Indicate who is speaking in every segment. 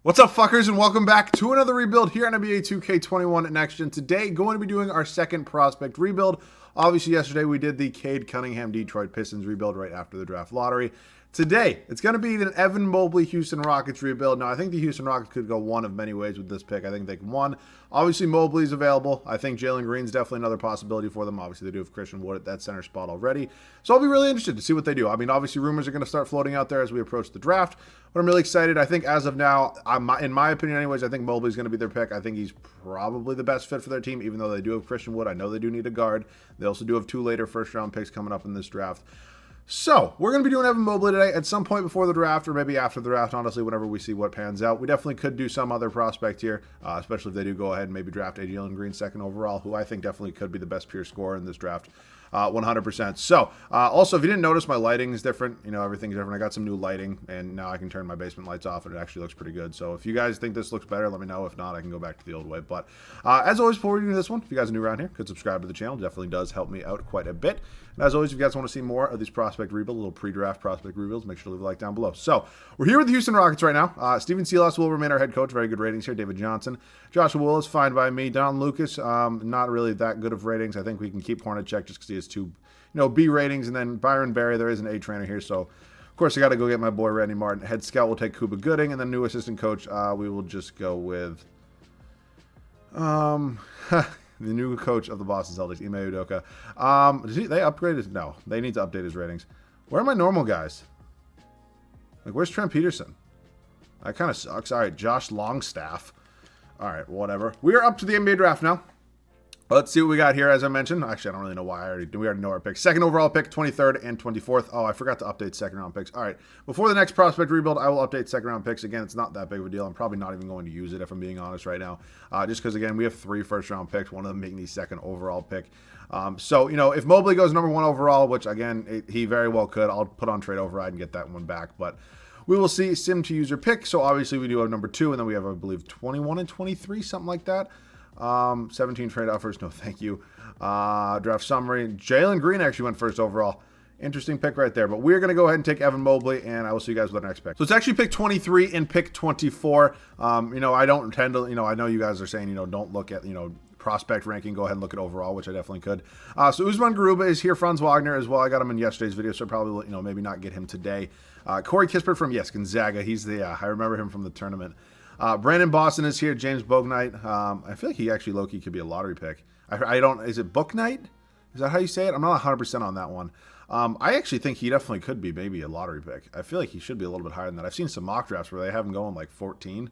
Speaker 1: What's up, fuckers, and welcome back to another rebuild here on NBA 2K21 Next Gen. Today, going to be doing our second prospect rebuild. Obviously, yesterday we did the Cade Cunningham Detroit Pistons rebuild right after the draft lottery. Today, it's going to be the Evan Mobley Houston Rockets rebuild. Now, I think the Houston Rockets could go one of many ways with this pick. I think they can one. Obviously, Mobley's available. I think Jalen Green's definitely another possibility for them. Obviously, they do have Christian Wood at that center spot already. So I'll be really interested to see what they do. I mean, obviously, rumors are going to start floating out there as we approach the draft. But I'm really excited. I think as of now, in my opinion anyways, I think Mobley's going to be their pick. I think he's probably the best fit for their team, even though they do have Christian Wood. I know they do need a guard. They also do have two later first-round picks coming up in this draft. So, we're going to be doing Evan Mobley today at some point before the draft, or maybe after the draft, honestly, whenever we see what pans out. We definitely could do some other prospect here, especially if they do go ahead and maybe draft a Jalen Green second overall, who I think definitely could be the best pure scorer in this draft. 100%. So, also, if you didn't notice, my lighting is different. You know, everything's different. I got some new lighting, and now I can turn my basement lights off, and it actually looks pretty good. So, if you guys think this looks better, let me know. If not, I can go back to the old way. But, as always, before we do this one, if you guys are new around here, could subscribe to the channel. It definitely does help me out quite a bit. And as always, if you guys want to see more of these prospect rebuilds, little pre-draft prospect rebuilds, make sure to leave a like down below. So, we're here with the Houston Rockets right now. Steven Silas will remain our head coach. Very good ratings here. David Johnson. Joshua Willis, fine by me. Don Lucas, not really that good of ratings. I think we can keep Hornacek just because he has two B ratings, and then Byron Berry, there is an A trainer here, so of course I got to go get my boy Randy Martin. Head scout will take Cuba Gooding, and then new assistant coach, we will just go with the new coach of the Boston Celtics, Ime Udoka. They upgraded? No, they need to update his ratings. Where are my normal guys? Like, where's Trent Peterson? That kind of sucks. All right, Josh Longstaff. All right, whatever. We are up to the NBA draft now. Let's see what we got here, as I mentioned. Actually, I don't really know why. We already know our picks. Second overall pick, 23rd and 24th. Oh, I forgot to update second-round picks. All right. Before the next prospect rebuild, I will update second-round picks. Again, it's not that big of a deal. I'm probably not even going to use it, if I'm being honest right now. Just because, again, we have 3 first-round picks, one of them being the second overall pick. So, if Mobley goes number 1 overall, which, again, he very well could, I'll put on trade override and get that one back. But we will see. Sim to user pick. So, obviously, we do have number 2, and then we have, I believe, 21 and 23, something like that. 17 trade offers, no thank you. Draft summary, Jalen Green actually went first overall. Interesting pick right there. But we're going to go ahead and take Evan Mobley, and I will see you guys with our next pick. So it's actually pick 23 and pick 24. I don't tend to, I know you guys are saying, don't look at, prospect ranking, go ahead and look at overall, which I definitely could. So Usman Garuba is here, Franz Wagner as well. I got him in yesterday's video, so probably, maybe not get him today. Corey Kispert from, Gonzaga. He's I remember him from the tournament. Brandon Boston is here. James Bouknight. I feel like he actually low-key could be a lottery pick. Is it Bouknight? Is that how you say it? I'm not 100% on that one. I actually think he definitely could be maybe a lottery pick. I feel like he should be a little bit higher than that. I've seen some mock drafts where they have him going like 14.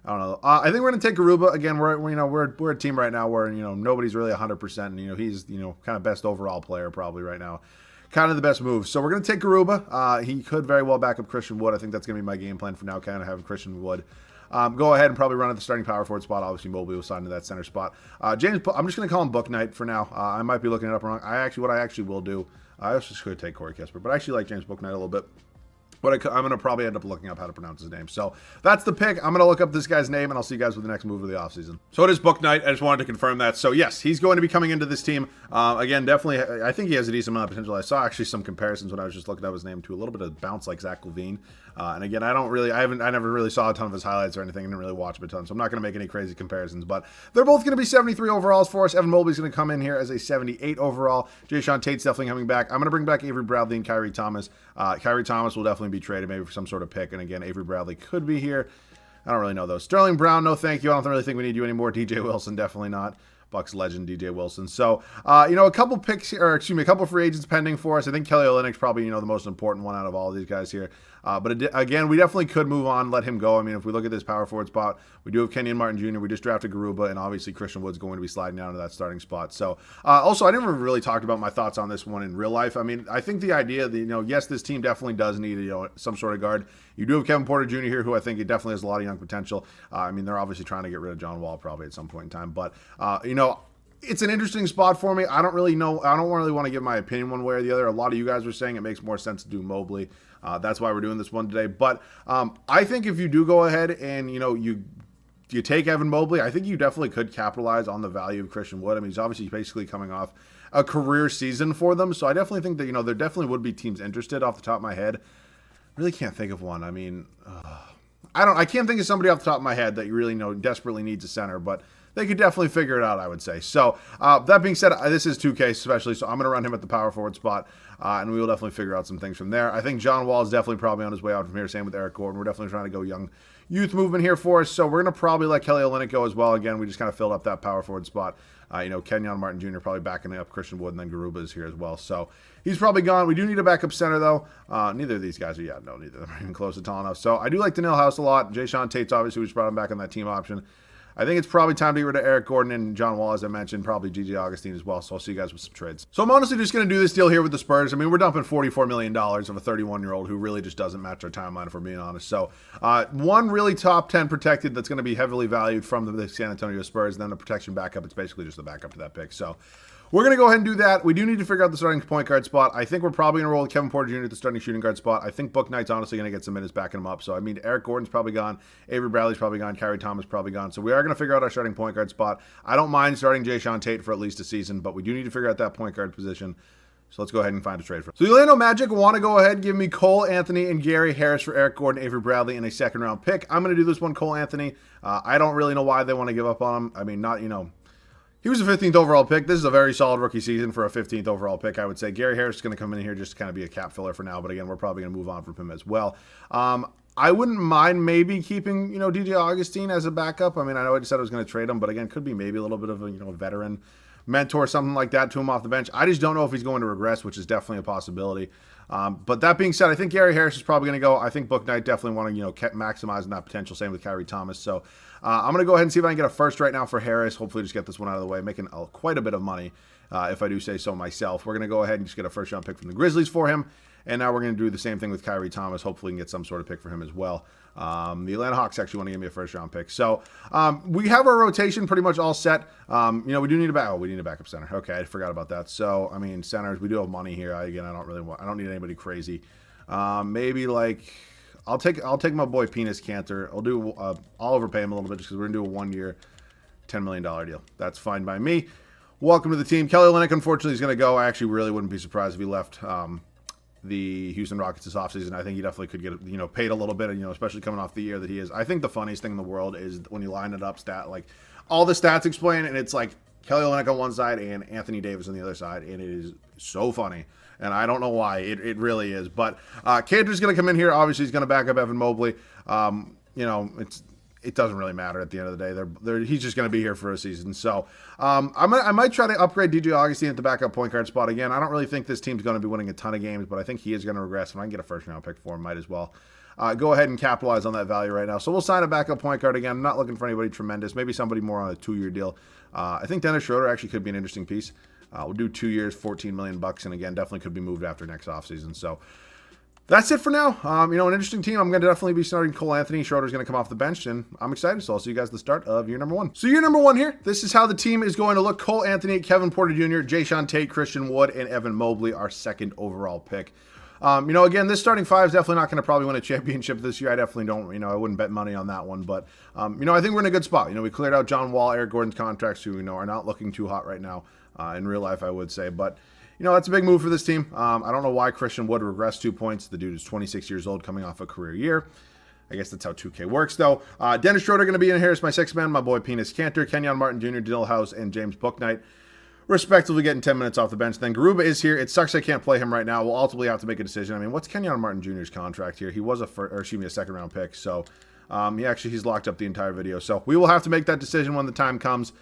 Speaker 1: I don't know. I think we're going to take Garuba. Again, we're a team right now where, nobody's really 100%. And, he's, kind of best overall player probably right now. Kind of the best move. So we're going to take Garuba. He could very well back up Christian Wood. I think that's going to be my game plan for now, kind of having Christian Wood. Go ahead and probably run at the starting power forward spot. Obviously, Mobley will sign to that center spot. I'm just going to call him Bouknight for now. I might be looking it up wrong. What I actually will do, I also could take Corey Kispert, but I actually like James Bouknight a little bit. But I'm going to probably end up looking up how to pronounce his name. So that's the pick. I'm going to look up this guy's name, and I'll see you guys with the next move of the offseason. So it is Bouknight. I just wanted to confirm that. So, yes, he's going to be coming into this team. Again, definitely, I think he has a decent amount of potential. I saw actually some comparisons when I was just looking up his name to a little bit of bounce like Zach LaVine. And again, I never really saw a ton of his highlights or anything. I didn't really watch him a ton, so I'm not going to make any crazy comparisons. But they're both going to be 73 overalls for us. Evan Mobley's going to come in here as a 78 overall. Jayshawn Tate's definitely coming back. I'm going to bring back Avery Bradley and Kyrie Thomas. Kyrie Thomas will definitely be traded maybe for some sort of pick. And again, Avery Bradley could be here. I don't really know, though. Sterling Brown, no thank you. I don't really think we need you anymore. DJ Wilson, definitely not. Bucks legend DJ Wilson. So, a couple picks, a couple free agents pending for us. I think Kelly Olynyk's probably, the most important one out of all of these guys here. But again, we definitely could move on, let him go. I mean, if we look at this power forward spot, we do have Kenyon Martin Jr. We just drafted Garuba, and obviously Christian Wood's going to be sliding down to that starting spot. So, also, I didn't really talk about my thoughts on this one in real life. I mean, I think the idea that, yes, this team definitely does need, some sort of guard. You do have Kevin Porter Jr. here, who I think it definitely has a lot of young potential. I mean, they're obviously trying to get rid of John Wall probably at some point in time. But, it's an interesting spot for me. I don't really know. I don't really want to give my opinion one way or the other. A lot of you guys were saying it makes more sense to do Mobley. That's why we're doing this one today. But I think if you do go ahead and, you take Evan Mobley, I think you definitely could capitalize on the value of Christian Wood. I mean, he's obviously basically coming off a career season for them. So I definitely think that, there definitely would be teams interested off the top of my head. I really can't think of one. I mean, I can't think of somebody off the top of my head that you really know desperately needs a center, but they could definitely figure it out, I would say. So that being said, this is 2K especially, so I'm going to run him at the power forward spot, and we will definitely figure out some things from there. I think John Wall is definitely probably on his way out from here. Same with Eric Gordon. We're definitely trying to go young youth movement here for us, so we're going to probably let Kelly Olynyk go as well. Again, we just kind of filled up that power forward spot. Kenyon Martin Jr. probably backing up Christian Wood, and then Garuba is here as well. So he's probably gone. We do need a backup center, though. Neither of these guys neither of them are even close to tall enough. So I do like Daniil House a lot. Jayshawn Tate's obviously, we just brought him back on that team option. I think it's probably time to get rid of Eric Gordon and John Wall, as I mentioned, probably Gigi Augustine as well. So I'll see you guys with some trades. So I'm honestly just going to do this deal here with the Spurs. I mean, we're dumping $44 million of a 31-year-old who really just doesn't match our timeline, if we're being honest. So one really top 10 protected that's going to be heavily valued from the San Antonio Spurs. And then the protection backup, it's basically just the backup to that pick. So we're going to go ahead and do that. We do need to figure out the starting point guard spot. I think we're probably going to roll with Kevin Porter Jr. at the starting shooting guard spot. I think Book Knight's honestly going to get some minutes backing him up. So, I mean, Eric Gordon's probably gone. Avery Bradley's probably gone. Kyrie Thomas probably gone. So we are going to figure out our starting point guard spot. I don't mind starting Jayshawn Tate for at least a season, but we do need to figure out that point guard position. So let's go ahead and find a trade for him. So the Orlando Magic want to go ahead and give me Cole Anthony and Gary Harris for Eric Gordon, Avery Bradley, and a second-round pick. I'm going to do this one, Cole Anthony. I don't really know why they want to give up on him. I mean, he was a 15th overall pick. This is a very solid rookie season for a 15th overall pick, I would say. Gary Harris is going to come in here just to kind of be a cap filler for now, but again, we're probably going to move on from him as well. I wouldn't mind maybe keeping, DJ Augustine as a backup. I mean, I know I just said I was going to trade him, but again, could be maybe a little bit of a, veteran mentor, something like that to him off the bench. I just don't know if he's going to regress, which is definitely a possibility. But that being said, I think Gary Harris is probably going to go. I think Book Knight definitely want to, maximizing that potential. Same with Kyrie Thomas. So I'm going to go ahead and see if I can get a first right now for Harris. Hopefully just get this one out of the way, making quite a bit of money, if I do say so myself. We're going to go ahead and just get a first-round pick from the Grizzlies for him. And now we're going to do the same thing with Kyrie Thomas. Hopefully we can get some sort of pick for him as well. The Atlanta Hawks actually want to give me a first-round pick. So we have our rotation pretty much all set. We do need a backup center. Okay, I forgot about that. So, I mean, centers, we do have money here. I don't need anybody crazy. Maybe like I'll take my boy Penis Cantor. I'll overpay him a little bit just because we're going to do a 1-year, $10 million deal. That's fine by me. Welcome to the team. Kelly Olynyk, unfortunately, is going to go. I actually really wouldn't be surprised if he left the Houston Rockets this offseason. I think he definitely could get, paid a little bit, especially coming off the year that he is. I think the funniest thing in the world is when you line it up, all the stats explain, and it's like Kelly Olynyk on one side and Anthony Davis on the other side, and it is so funny. And I don't know why. It really is. But Cantor's going to come in here. Obviously, he's going to back up Evan Mobley. It doesn't really matter at the end of the day. He's just going to be here for a season. So I might try to upgrade DJ Augustine at the backup point guard spot again. I don't really think this team's going to be winning a ton of games, but I think he is going to regress. And I can get a first-round pick for him, might as well. Go ahead and capitalize on that value right now. So we'll sign a backup point guard again. I'm not looking for anybody tremendous. Maybe somebody more on a 2-year deal. I think Dennis Schroeder actually could be an interesting piece. We'll do 2 years, $14 million, and again, definitely could be moved after next offseason. So that's it for now. An interesting team. I'm going to definitely be starting Cole Anthony. Schroeder's going to come off the bench, and I'm excited. So I'll see you guys at the start of year number 1. So year number 1 here. This is how the team is going to look. Cole Anthony, Kevin Porter Jr., Jayshawn Tate, Christian Wood, and Evan Mobley, our 2nd overall pick. Again, this starting 5 is definitely not going to probably win a championship this year. I definitely don't, I wouldn't bet money on that one. But, I think we're in a good spot. We cleared out John Wall, Eric Gordon's contracts, who, are not looking too hot right now in real life, I would say. But, that's a big move for this team. I don't know why Christian Wood regressed 2 points. The dude is 26 years old, coming off a career year. I guess that's how 2K works, though. Dennis Schroeder going to be in here as my 6th man. My boy Penis Cantor, Kenyon Martin Jr., Daniil House, and James Bouknight, respectively, getting 10 minutes off the bench. Then Garuba is here. It sucks I can't play him right now. We'll ultimately have to make a decision. I mean, what's Kenyon Martin Jr.'s contract here? He was a 2nd-round pick, so he's locked up the entire video. So we will have to make that decision when the time comes.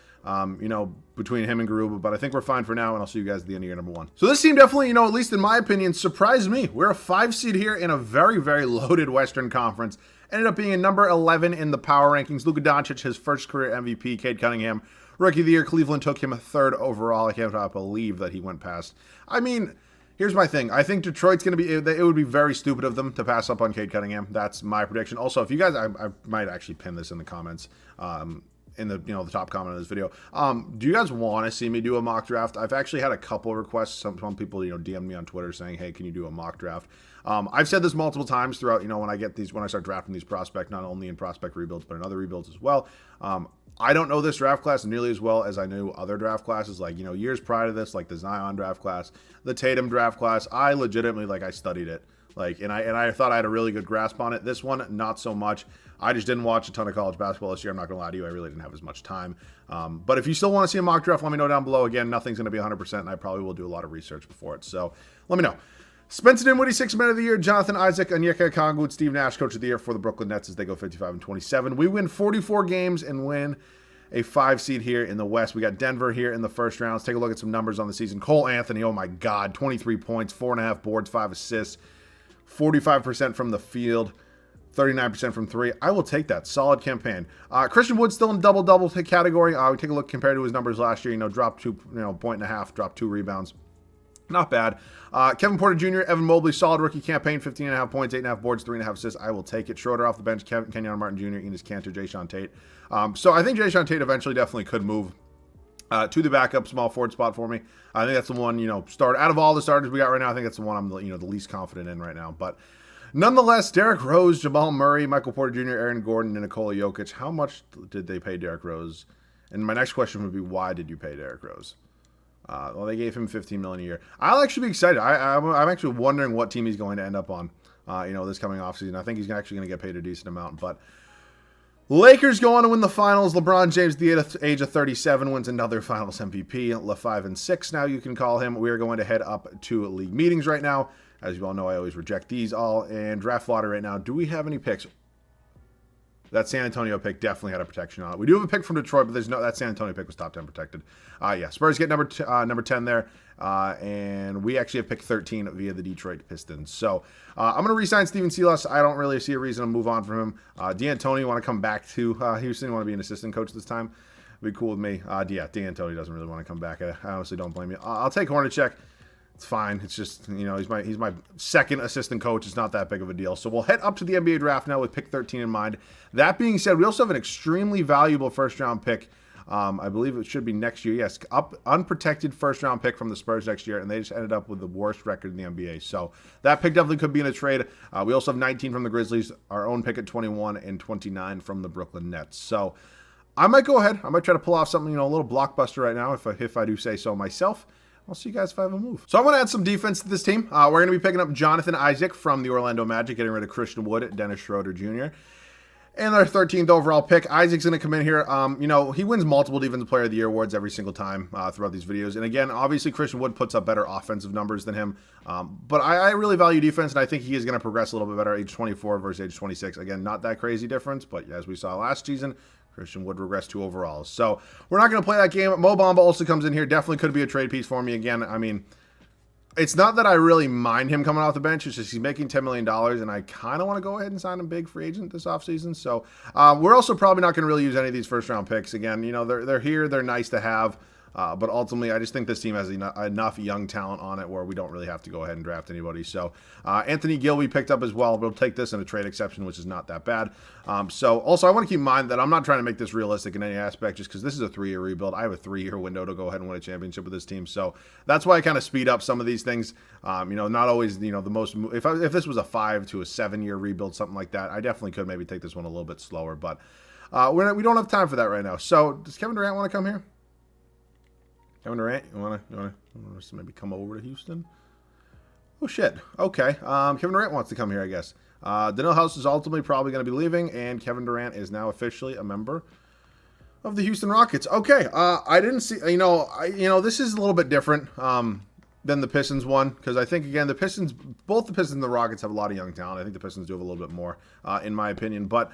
Speaker 1: Between him and Garuba, but I think we're fine for now, and I'll see you guys at the end of year number 1. So this team definitely, at least in my opinion, surprised me. We're a 5 seed here in a very, very loaded Western Conference. Ended up being a number 11 in the power rankings. Luka Doncic, his first career MVP. Cade Cunningham, Rookie of the Year. Cleveland took him 3rd overall. I cannot believe that he went past. I mean, here's my thing. I think Detroit's going to be, it would be very stupid of them to pass up on Cade Cunningham. That's my prediction. Also, if you guys, I might actually pin this in the comments, in the the top comment of this video. Do you guys want to see me do a mock draft? I've actually had a couple requests. Some people DM me on Twitter saying, hey, can you do a mock draft? I've said this multiple times throughout, when I start drafting these prospects, not only in prospect rebuilds but in other rebuilds as well. I don't know this draft class nearly as well as I knew other draft classes, like years prior to this, like the Zion draft class, the Tatum draft class. I legitimately I studied it And I thought I had a really good grasp on it. This one, not so much. I just didn't watch a ton of college basketball this year. I'm not going to lie to you. I really didn't have as much time. But if you still want to see a mock draft, let me know down below. Again, nothing's going to be 100%, and I probably will do a lot of research before it. So let me know. Spencer Dinwiddie, 6th Man of the Year. Jonathan Isaac, Onyeka Okongwu, and Steve Nash, Coach of the Year for the Brooklyn Nets as they go 55-27. We win 44 games and win a 5 seed here in the West. We got Denver here in the first round. Let's take a look at some numbers on the season. Cole Anthony, oh my God, 23 points, 4.5 boards, 5 assists, 45% from the field, 39% from 3. I will take that. Solid campaign. Christian Wood still in double-double category. We take a look compared to his numbers last year. Dropped 2, point and a half, dropped 2 rebounds. Not bad. Kevin Porter Jr., Evan Mobley, solid rookie campaign, 15.5 points, 8.5 boards, 3.5 assists. I will take it. Schroeder off the bench, Kenyon Martin Jr., Enes Kanter, Jayshawn Tate. So I think Jayshawn Tate eventually definitely could move to the backup small forward spot for me. I think that's the one, start out of all the starters we got right now. I think that's the one I'm the least confident in right now. But nonetheless, Derrick Rose, Jamal Murray, Michael Porter Jr., Aaron Gordon, and Nikola Jokic. How much did they pay Derrick Rose? And my next question would be, why did you pay Derrick Rose? Well, they gave him $15 million a year. I'll actually be excited. I'm actually wondering what team he's going to end up on, this coming offseason. I think he's actually going to get paid a decent amount. But Lakers go on to win the finals. LeBron James, at the age of 37, wins another Finals MVP. 5-6 now you can call him. We are going to head up to league meetings right now. As you all know, I always reject these all. And draft lottery right now. Do we have any picks? That San Antonio pick definitely had a protection on it. We do have a pick from Detroit, but that San Antonio pick was top 10 protected. Yeah, Spurs get number 10 there, and we actually have pick 13 via the Detroit Pistons. So I'm going to re-sign Steven Silas. I don't really see a reason to move on from him. D'Antoni, you want to come back to Houston? You want to be an assistant coach this time? It'd be cool with me. Yeah, D'Antoni doesn't really want to come back. I honestly don't blame you. I'll take Hornacek. It's fine. It's just, he's my second assistant coach. It's not that big of a deal. So we'll head up to the NBA draft now with pick 13 in mind. That being said, we also have an extremely valuable first-round pick. I believe it should be next year. Yes, unprotected first-round pick from the Spurs next year, and they just ended up with the worst record in the NBA. So that pick definitely could be in a trade. We also have 19 from the Grizzlies, our own pick at 21, and 29 from the Brooklyn Nets. So I might go ahead. I might try to pull off something, a little blockbuster right now, if I do say so myself. I'll see you guys if I have a move. So I want to add some defense to this team. We're going to be picking up Jonathan Isaac from the Orlando Magic, getting rid of Christian Wood, Dennis Schroeder Jr. And our 13th overall pick. Isaac's going to come in here. He wins multiple Defensive Player of the Year awards every single time throughout these videos. And again, obviously Christian Wood puts up better offensive numbers than him. But I really value defense, and I think he is going to progress a little bit better age 24 versus age 26. Again, not that crazy difference, but as we saw last season, Christian Wood regressed 2 overalls. So we're not going to play that game. Mo Bamba also comes in here. Definitely could be a trade piece for me. Again, it's not that I really mind him coming off the bench. It's just he's making $10 million, and I kind of want to go ahead and sign him big free agent this offseason. So we're also probably not going to really use any of these first-round picks. Again, they're here. They're nice to have. But ultimately, I just think this team has enough young talent on it where we don't really have to go ahead and draft anybody. So Anthony Gill we picked up as well. We'll take this in a trade exception, which is not that bad. So also, I want to keep in mind that I'm not trying to make this realistic in any aspect just because this is a 3-year rebuild. I have a 3-year window to go ahead and win a championship with this team. So that's why I kind of speed up some of these things. Not always, the most. If this was a 5 to a 7-year rebuild, something like that, I definitely could maybe take this one a little bit slower. But we don't have time for that right now. So does Kevin Durant want to come here? Kevin Durant, you want to maybe come over to Houston? Oh, shit. Okay. Kevin Durant wants to come here, I guess. Daniel House is ultimately probably going to be leaving, and Kevin Durant is now officially a member of the Houston Rockets. Okay. I didn't see, this is a little bit different than the Pistons one, because I think, again, both the Pistons and the Rockets have a lot of young talent. I think the Pistons do have a little bit more, in my opinion, but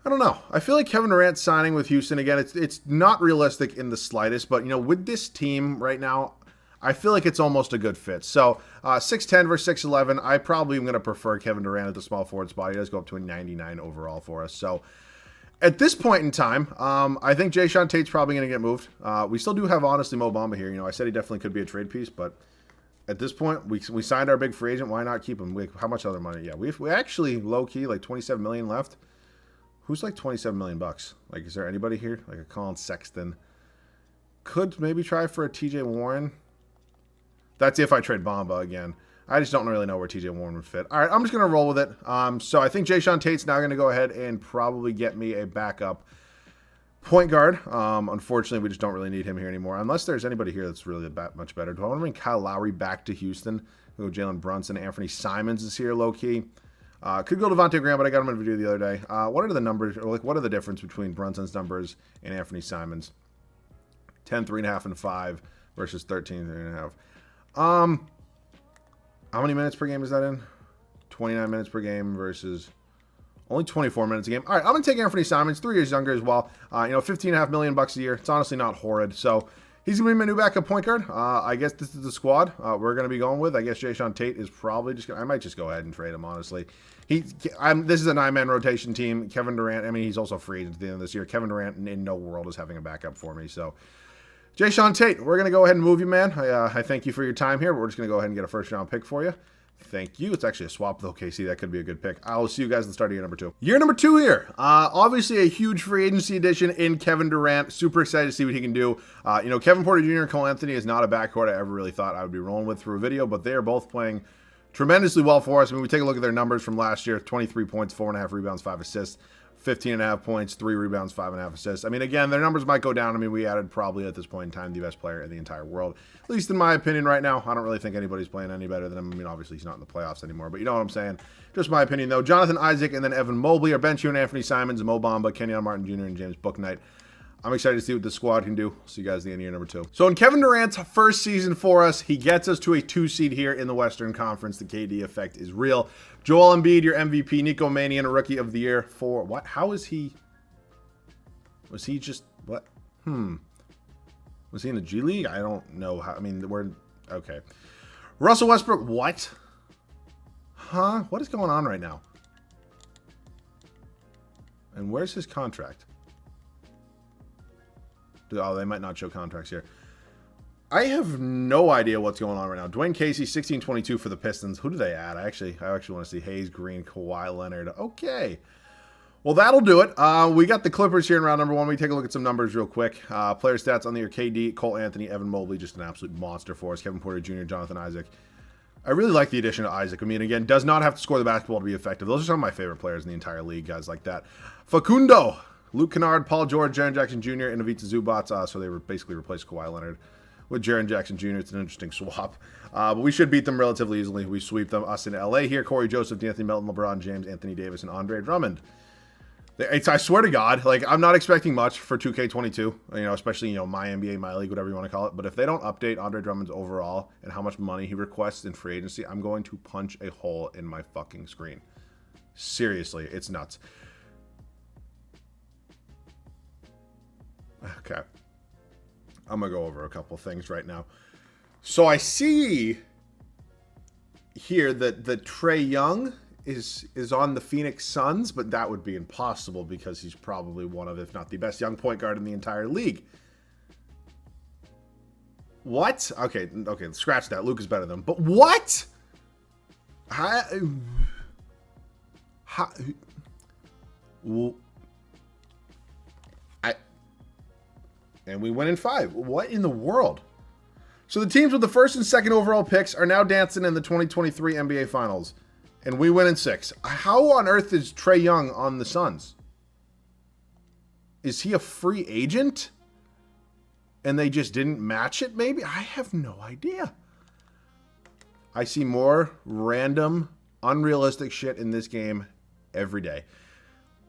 Speaker 1: I don't know. I feel like Kevin Durant signing with Houston, again, it's not realistic in the slightest, but, with this team right now, I feel like it's almost a good fit. So 6'10 versus 6'11, I probably am going to prefer Kevin Durant at the small forward spot. He does go up to a 99 overall for us. So at this point in time, I think Jayshawn Tate's probably going to get moved. We still do have, honestly, Mo Bamba here. I said he definitely could be a trade piece, but at this point, we signed our big free agent. Why not keep him? How much other money? Yeah, we actually, low-key, like $27 million left. Who's like $27 million bucks? Like, is there anybody here? Like a Colin Sexton. Could maybe try for a TJ Warren. That's if I trade Bamba again. I just don't really know where TJ Warren would fit. All right, I'm just going to roll with it. So I think Jayshawn Tate's now going to go ahead and probably get me a backup point guard. Unfortunately, we just don't really need him here anymore. Unless there's anybody here that's really much better. Do I want to bring Kyle Lowry back to Houston Go Jalen Brunson. Anthony Simons is here, low-key. Could go Devontae Graham, but I got him in a video the other day. What are the numbers, or like what are the difference between Brunson's numbers and Anthony Simons? 10, 3.5, and 5 versus 13, 3.5. How many minutes per game is that in? 29 minutes per game versus only 24 minutes a game. All right, I'm going to take Anthony Simons, 3 years younger as well. $15.5 million a year. It's honestly not horrid. So he's going to be my new backup point guard. I guess this is the squad we're going to be going with. I guess Jae'Sean Tate is probably just going to... I might just go ahead and trade him, honestly. This is a 9-man rotation team. Kevin Durant, I mean, he's also free at the end of this year. Kevin Durant in no world is having a backup for me. So Jae'Sean Tate, we're going to go ahead and move you, man. I thank you for your time here. We're just going to go ahead and get a first-round pick for you. Thank you. It's actually a swap, though, KC. That could be a good pick. I will see you guys at the start of year number 2. Year number 2 here. Obviously, a huge free agency addition in Kevin Durant. Super excited to see what he can do. Kevin Porter Jr. and Cole Anthony is not a backcourt I ever really thought I would be rolling with through a video, but they are both playing tremendously well for us. I mean, we take a look at their numbers from last year. 23 points, 4.5 rebounds, 5 assists. 15.5 points, 3 rebounds, 5.5 assists. I mean, again, their numbers might go down. I mean, we added probably at this point in time the best player in the entire world, at least in my opinion right now. I don't really think anybody's playing any better than him. I mean, obviously he's not in the playoffs anymore, but you know what I'm saying. Just my opinion, though. Jonathan Isaac and then Evan Mobley are bench here, and Anthony Simons, Mo Bamba, Kenyon Martin Jr., and James Bouknight. I'm excited to see what this squad can do. See you guys at the end of year number 2. So in Kevin Durant's first season for us, he gets us to a 2 seed here in the Western Conference. The KD effect is real. Joel Embiid, your MVP. Nico Mannion, a rookie of the year for what? How is he? Was he just what? Was he in the G League? I don't know how. I mean, we're okay. Russell Westbrook, what? Huh? What is going on right now? And where's his contract? Oh, they might not show contracts here. I have no idea what's going on right now. Dwayne Casey, 16-22 for the Pistons. Who do they add? I actually want to see Hayes, Green, Kawhi Leonard. Okay. Well, that'll do it. We got the Clippers here in round number 1. We take a look at some numbers real quick. Player stats on the year: KD, Cole Anthony, Evan Mobley, just an absolute monster for us. Kevin Porter Jr., Jonathan Isaac. I really like the addition of Isaac. I mean, again, does not have to score the basketball to be effective. Those are some of my favorite players in the entire league, guys like that. Facundo, Luke Kennard, Paul George, Jaren Jackson Jr., and Ivica Zubac. So they basically replaced Kawhi Leonard with Jaren Jackson Jr. It's an interesting swap. But we should beat them relatively easily. We sweep them. Us in LA here: Corey Joseph, D'Anthony Melton, LeBron James, Anthony Davis, and Andre Drummond. I swear to God, like, I'm not expecting much for 2K22, especially, my NBA, my league, whatever you want to call it. But if they don't update Andre Drummond's overall and how much money he requests in free agency, I'm going to punch a hole in my fucking screen. Seriously, it's nuts. Okay. I'm going to go over a couple things right now. So I see here that Trae Young is on the Phoenix Suns, but that would be impossible because he's probably one of, if not the best young point guard in the entire league. What? Okay, scratch that. Luke is better than him. But what? And we went in 5. What in the world? So the teams with the first and second overall picks are now dancing in the 2023 NBA Finals. And we win in 6. How on earth is Trae Young on the Suns? Is he a free agent? And they just didn't match it, maybe? I have no idea. I see more random, unrealistic shit in this game every day.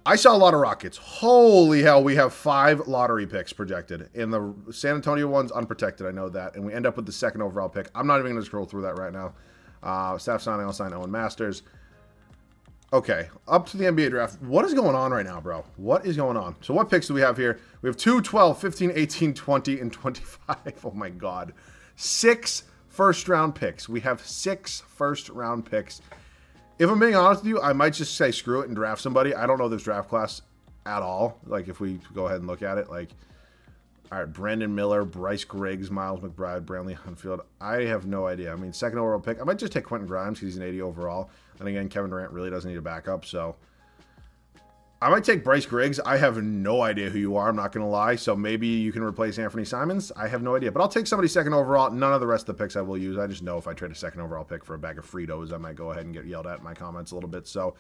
Speaker 1: I saw a lot of Rockets. Holy hell, we have 5 lottery picks projected. And the San Antonio one's unprotected, I know that. And we end up with the second overall pick. I'm not even going to scroll through that right now. Staff signing, I'll sign Owen Masters. Okay, up to the NBA draft. What is going on right now, bro? What is going on? So what picks do we have here? We have 2, 12, 15, 18, 20, and 25. Oh my God. 6 first-round picks. We have 6 first-round picks. If I'm being honest with you, I might just say screw it and draft somebody. I don't know this draft class at all. Like, if we go ahead and look at it, like, all right, Brandon Miller, Bryce Griggs, Miles McBride, Brantley Hunfield. I have no idea. I mean, second overall pick. I might just take Quentin Grimes because he's an 80 overall. And again, Kevin Durant really doesn't need a backup. So I might take Bryce Griggs. I have no idea who you are. I'm not going to lie. So maybe you can replace Anthony Simons. I have no idea. But I'll take somebody second overall. None of the rest of the picks I will use. I just know if I trade a second overall pick for a bag of Fritos, I might go ahead and get yelled at in my comments a little bit. So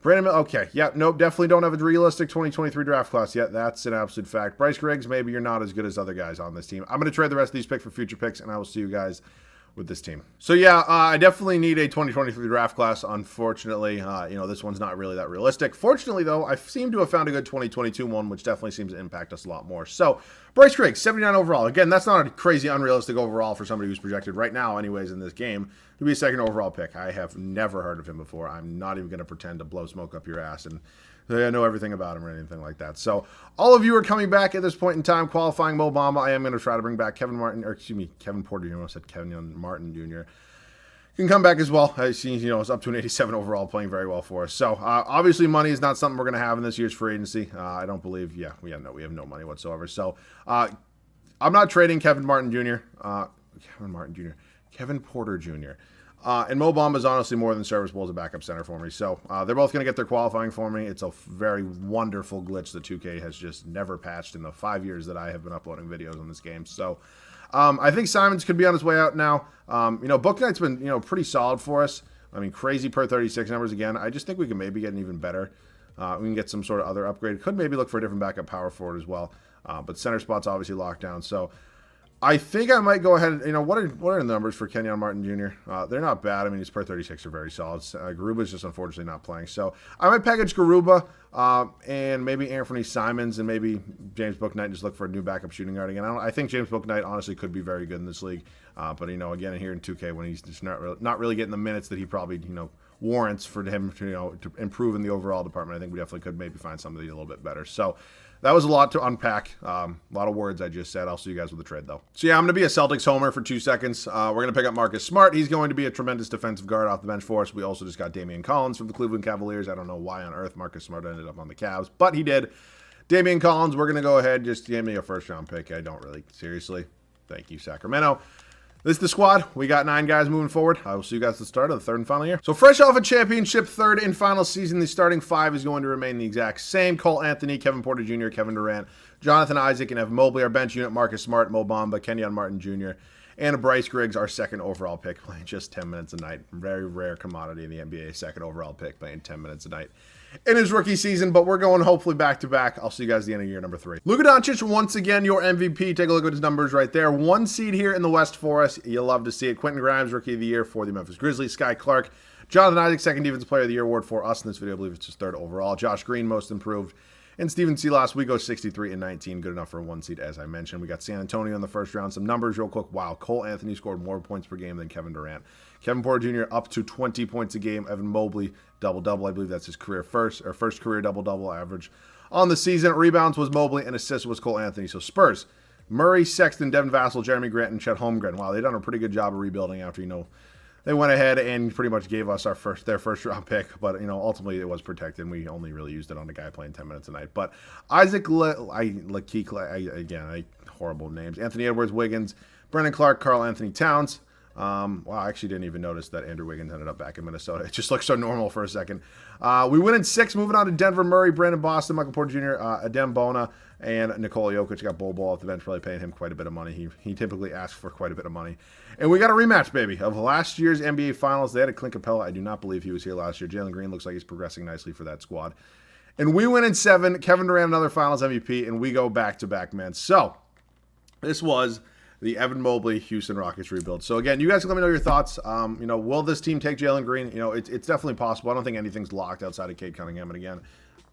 Speaker 1: Brandon Miller, okay. Yeah, nope, definitely don't have a realistic 2023 draft class yet. That's an absolute fact. Bryce Griggs, maybe you're not as good as other guys on this team. I'm going to trade the rest of these picks for future picks, and I will see you guys with this team. So yeah, I definitely need a 2023 draft class. Unfortunately, this one's not really that realistic. Fortunately, though, I seem to have found a good 2022 one, which definitely seems to impact us a lot more. So Bryce Griggs, 79 overall. Again, that's not a crazy unrealistic overall for somebody who's projected right now, anyways, in this game to be a second overall pick. I have never heard of him before. I'm not even going to pretend to blow smoke up your ass and I know everything about him or anything like that. So all of you are coming back at this point in time, qualifying Mo Bamba. I am going to try to bring back Kevin Porter Jr. I said Kevin Martin Jr. Can come back as well. I see, it's up to an 87 overall, playing very well for us. So obviously money is not something we're going to have in this year's free agency. I don't believe, we have no money whatsoever. So I'm not trading Kevin Porter Jr. And Mo Bamba is honestly more than serviceable as a backup center for me. So they're both going to get their qualifying for me. It's a very wonderful glitch that 2K has just never patched in the 5 years that I have been uploading videos on this game. So I think Simons could be on his way out now. Book Knight's been, pretty solid for us. I mean, crazy per 36 numbers again. I just think we can maybe get an even better. We can get some sort of other upgrade. Could maybe look for a different backup power forward as well. But center spot's obviously locked down. So I think I might go ahead and, what are the numbers for Kenyon Martin Jr.? They're not bad. I mean, his per 36 are very solid. Garuba's just unfortunately not playing. So I might package Garuba and maybe Anthony Simons and maybe James Book Knight and just look for a new backup shooting guard again. I think James Book Knight honestly could be very good in this league. But, again, here in 2K when he's just not really getting the minutes that he probably, warrants for him to, to improve in the overall department, I think we definitely could maybe find somebody a little bit better. So that was a lot to unpack. A lot of words I just said. I'll see you guys with the trade, though. So, yeah, I'm going to be a Celtics homer for 2 seconds. We're going to pick up Marcus Smart. He's going to be a tremendous defensive guard off the bench for us. We also just got Damian Collins from the Cleveland Cavaliers. I don't know why on earth Marcus Smart ended up on the Cavs, but he did. Damian Collins, we're going to go ahead. Just give me a first-round pick. I don't really. Seriously. Thank you, Sacramento. This is the squad. We got 9 guys moving forward. I will see you guys at the start of the 3rd and final year. So fresh off a championship 3rd and final season, the starting 5 is going to remain the exact same. Cole Anthony, Kevin Porter Jr., Kevin Durant, Jonathan Isaac, and Evan Mobley. Our bench unit, Marcus Smart, Mo Bamba, Kenyon Martin Jr., and Bryce Griggs, our 2nd overall pick, playing just 10 minutes a night. Very rare commodity in the NBA, 2nd overall pick, playing 10 minutes a night in his rookie season, but we're going hopefully back-to-back. I'll see you guys at the end of year number 3. Luka Doncic, once again, your MVP. Take a look at his numbers right there. 1 seed here in the West for us. You'll love to see it. Quentin Grimes, Rookie of the Year for the Memphis Grizzlies. Sky Clark, Jonathan Isaac, 2nd Defensive Player of the Year award for us in this video. I believe it's his 3rd overall. Josh Green, Most Improved. And Steven Silas, we go 63 and 19. Good enough for a 1 seed, as I mentioned. We got San Antonio in the 1st round. Some numbers real quick. Wow, Cole Anthony scored more points per game than Kevin Durant. Kevin Porter Jr. up to 20 points a game. Evan Mobley, double-double. I believe that's his first career double-double average on the season. Rebounds was Mobley, and assists was Cole Anthony. So Spurs, Murray, Sexton, Devin Vassell, Jeremy Grant, and Chet Holmgren. Wow, they've done a pretty good job of rebuilding after, they went ahead and pretty much gave us their first round pick, but ultimately it was protected. And we only really used it on a guy playing 10 minutes a night. But Isaac, horrible names. Anthony Edwards, Wiggins, Brendan Clark, Karl Anthony Towns. I actually didn't even notice that Andrew Wiggins ended up back in Minnesota. It just looked so normal for a second. We win in 6, moving on to Denver. Murray, Brandon Boston, Michael Porter Jr., Adem Bona, and Nikola Jokic got Bol off the bench, probably paying him quite a bit of money. He typically asks for quite a bit of money. And we got a rematch, baby, of last year's NBA Finals. They had a Clint Capella. I do not believe he was here last year. Jalen Green looks like he's progressing nicely for that squad. And we win in 7. Kevin Durant, another Finals MVP, and we go back-to-back, man. So this was the Evan Mobley Houston Rockets rebuild. So again, you guys can let me know your thoughts. Will this team take Jalen Green? It's definitely possible. I don't think anything's locked outside of Cade Cunningham. And again,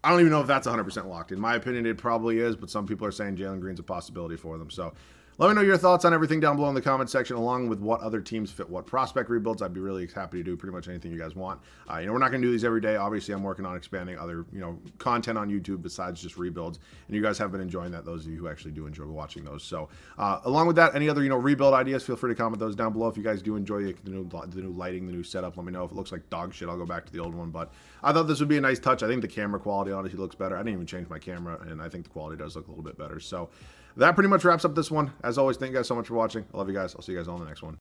Speaker 1: I don't even know if that's 100% locked. In my opinion, it probably is, but some people are saying Jalen Green's a possibility for them. So let me know your thoughts on everything down below in the comment section, along with what other teams fit what prospect rebuilds. I'd be really happy to do pretty much anything you guys want. We're not going to do these every day. Obviously, I'm working on expanding other, content on YouTube besides just rebuilds. And you guys have been enjoying that, those of you who actually do enjoy watching those. So along with that, any other, rebuild ideas, feel free to comment those down below. If you guys do enjoy the new lighting, the new setup, let me know. If it looks like dog shit, I'll go back to the old one. But I thought this would be a nice touch. I think the camera quality honestly looks better. I didn't even change my camera, and I think the quality does look a little bit better. So that pretty much wraps up this one. As always, thank you guys so much for watching. I love you guys. I'll see you guys on the next one.